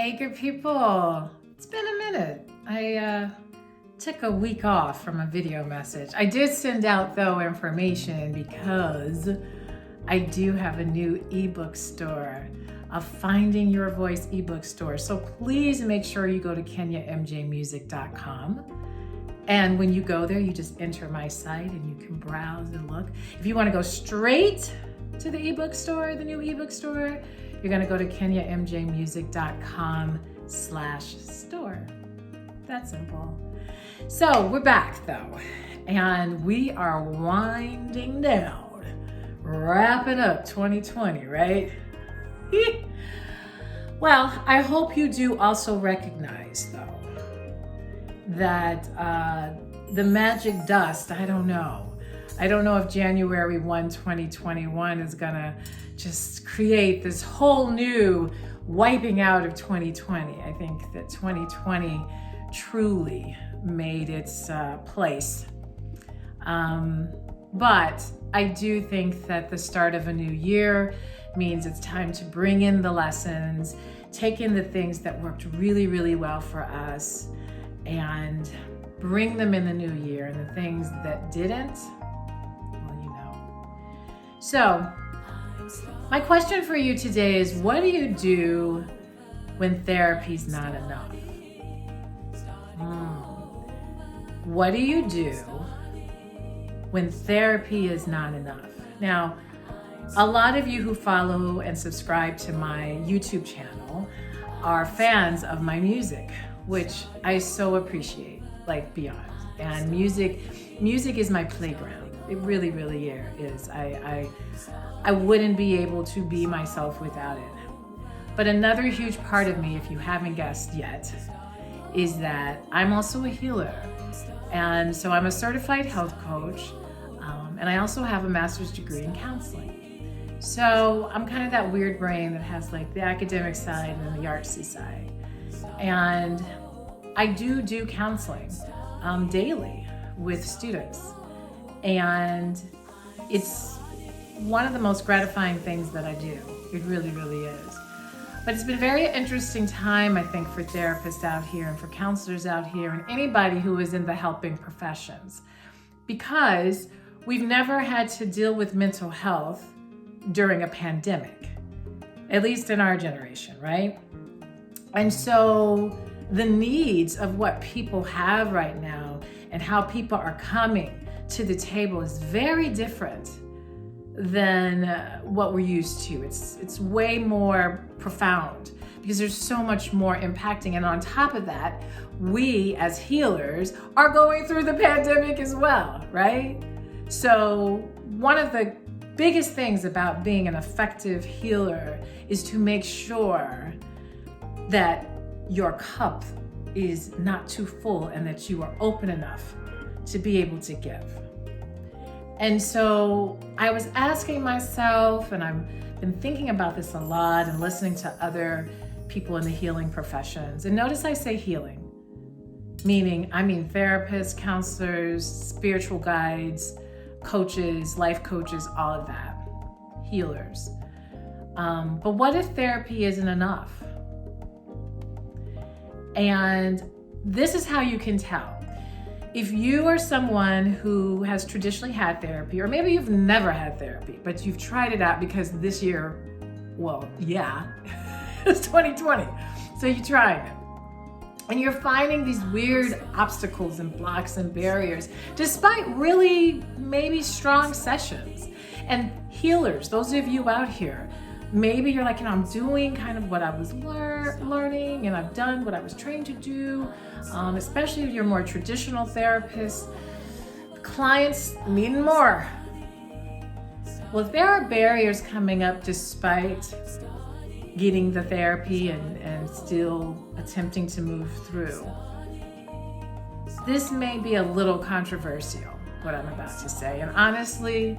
Hey, good people. It's been a minute. I took a week off from a video message. I did send out, though, information because I do have a new ebook store, a Finding Your Voice ebook store. So please make sure you go to kenyamjmusic.com. And when you go there, you just enter my site and you can browse and look. If you want to go straight to the ebook store, the new ebook store, you're going to go to kenyamjmusic.com/store. That's simple. So we're back though, and we are winding down, wrapping up 2020, right? Well, I hope you do also recognize though that the magic dust, I don't know if January 1, 2021 is gonna just create this whole new wiping out of 2020. I think that 2020 truly made its place. But I do think that the start of a new year means it's time to bring in the lessons, take in the things that worked really, really well for us, and bring them in the new year. And the things that didn't, well, you know. So, my question for you today is, what do you do when therapy's not enough? What do you do when therapy is not enough? Now, a lot of you who follow and subscribe to my YouTube channel are fans of my music, which I so appreciate, like beyond. And music is my playground. It really, really is. I wouldn't be able to be myself without it. But another huge part of me, if you haven't guessed yet, is that I'm also a healer. And so I'm a certified health coach, and I also have a master's degree in counseling. So I'm kind of that weird brain that has like the academic side and the artsy side. And I do counseling daily with students. And it's one of the most gratifying things that I do. It really, really is. But it's been a very interesting time, I think, for therapists out here and for counselors out here and anybody who is in the helping professions, because we've never had to deal with mental health during a pandemic, at least in our generation, right? And so the needs of what people have right now and how people are coming to the table is very different than what we're used to. It's way more profound because there's so much more impacting. And on top of that, we as healers are going through the pandemic as well, right? So one of the biggest things about being an effective healer is to make sure that your cup is not too full and that you are open enough to be able to give. And so I was asking myself, and I've been thinking about this a lot and listening to other people in the healing professions. And notice I say healing, meaning therapists, counselors, spiritual guides, coaches, life coaches, all of that, healers. But what if therapy isn't enough? And this is how you can tell. If you are someone who has traditionally had therapy, or maybe you've never had therapy, but you've tried it out because this year, well, yeah, it's 2020, so you tried it. And you're finding these weird obstacles and blocks and barriers, despite really maybe strong sessions. And healers, those of you out here, maybe you're like, I'm doing kind of what I was learning, and I've done what I was trained to do, especially if you're more traditional therapists. Clients need more. Well, if there are barriers coming up despite getting the therapy and still attempting to move through, this may be a little controversial, what I'm about to say. And honestly,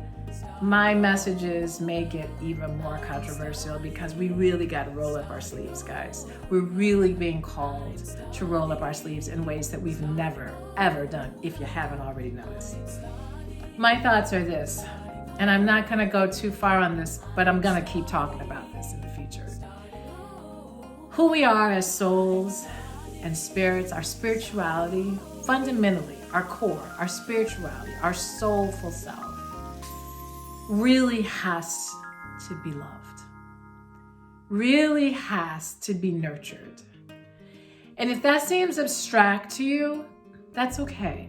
my messages may get even more controversial because we really got to roll up our sleeves, guys. We're really being called to roll up our sleeves in ways that we've never, ever done, if you haven't already noticed. My thoughts are this, and I'm not going to go too far on this, but I'm going to keep talking about this in the future. who we are as souls and spirits, our spirituality, fundamentally, our core, our spirituality, our soulful self, really has to be loved, really has to be nurtured. And if that seems abstract to you, that's okay,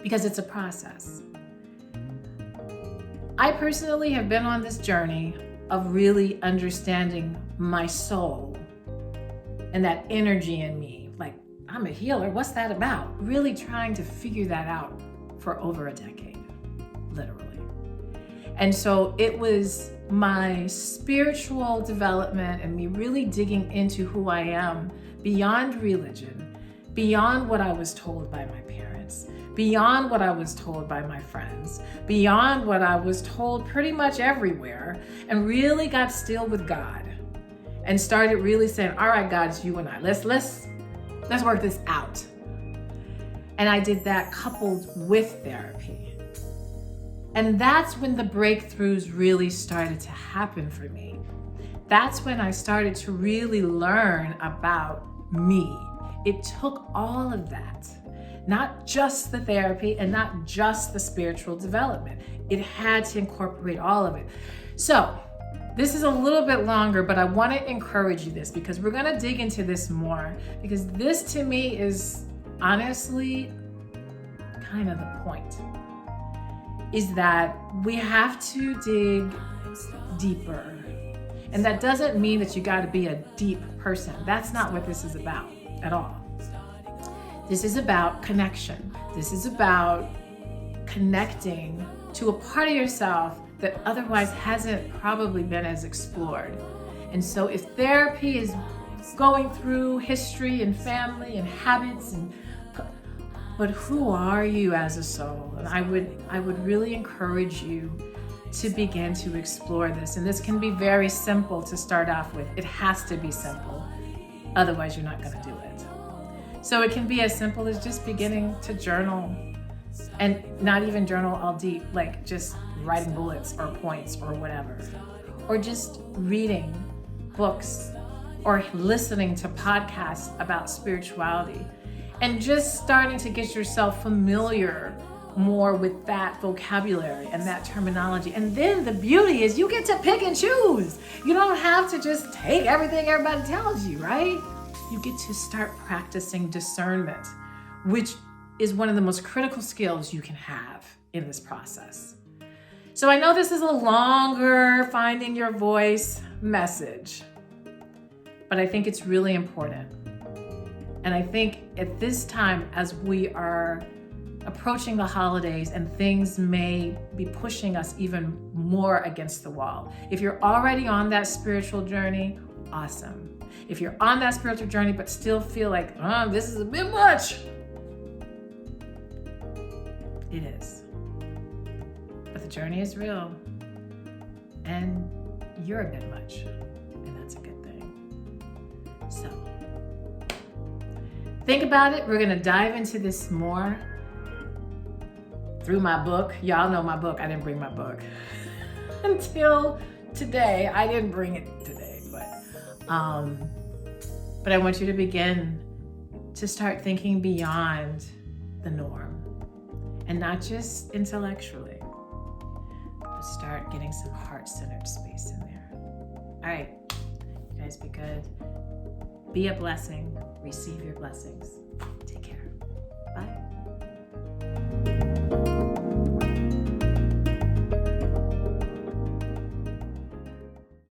because it's a process. I personally have been on this journey of really understanding my soul and that energy in me. Like, I'm a healer, what's that about? Really trying to figure that out for over a decade, literally. And so it was my spiritual development and me really digging into who I am beyond religion, beyond what I was told by my parents, beyond what I was told by my friends, beyond what I was told pretty much everywhere, and really got still with God and started really saying, all right, God, it's you and I. Let's work this out. And I did that coupled with therapy. And that's when the breakthroughs really started to happen for me. That's when I started to really learn about me. It took all of that, not just the therapy and not just the spiritual development. It had to incorporate all of it. So this is a little bit longer, but I want to encourage you this, because we're going to dig into this more, because this to me is honestly kind of the point, is that we have to dig deeper. And that doesn't mean that you got to be a deep person. That's not what this is about at all. This is about connection. This is about connecting to a part of yourself that otherwise hasn't probably been as explored. And so if therapy is going through history and family and habits, but who are you as a soul? And I would really encourage you to begin to explore this. And this can be very simple to start off with. It has to be simple. Otherwise, you're not going to do it. So it can be as simple as just beginning to journal, and not even journal all deep, like just writing bullets or points or whatever, or just reading books or listening to podcasts about spirituality, and just starting to get yourself familiar more with that vocabulary and that terminology. And then the beauty is you get to pick and choose. You don't have to just take everything everybody tells you, right? You get to start practicing discernment, which is one of the most critical skills you can have in this process. So I know this is a longer finding your voice message, but I think it's really important. And I think at this time, as we are approaching the holidays and things may be pushing us even more against the wall, if you're already on that spiritual journey, awesome. If you're on that spiritual journey but still feel like, this is a bit much, it is. But the journey is real, and you're a bit much, and that's a good thing. So think about it. We're gonna dive into this more through my book. Y'all know my book. I didn't bring my book until today. I didn't bring it today, but I want you to begin to start thinking beyond the norm, and not just intellectually, but start getting some heart-centered space in there. All right, you guys be good. Be a blessing. Receive your blessings. Take care.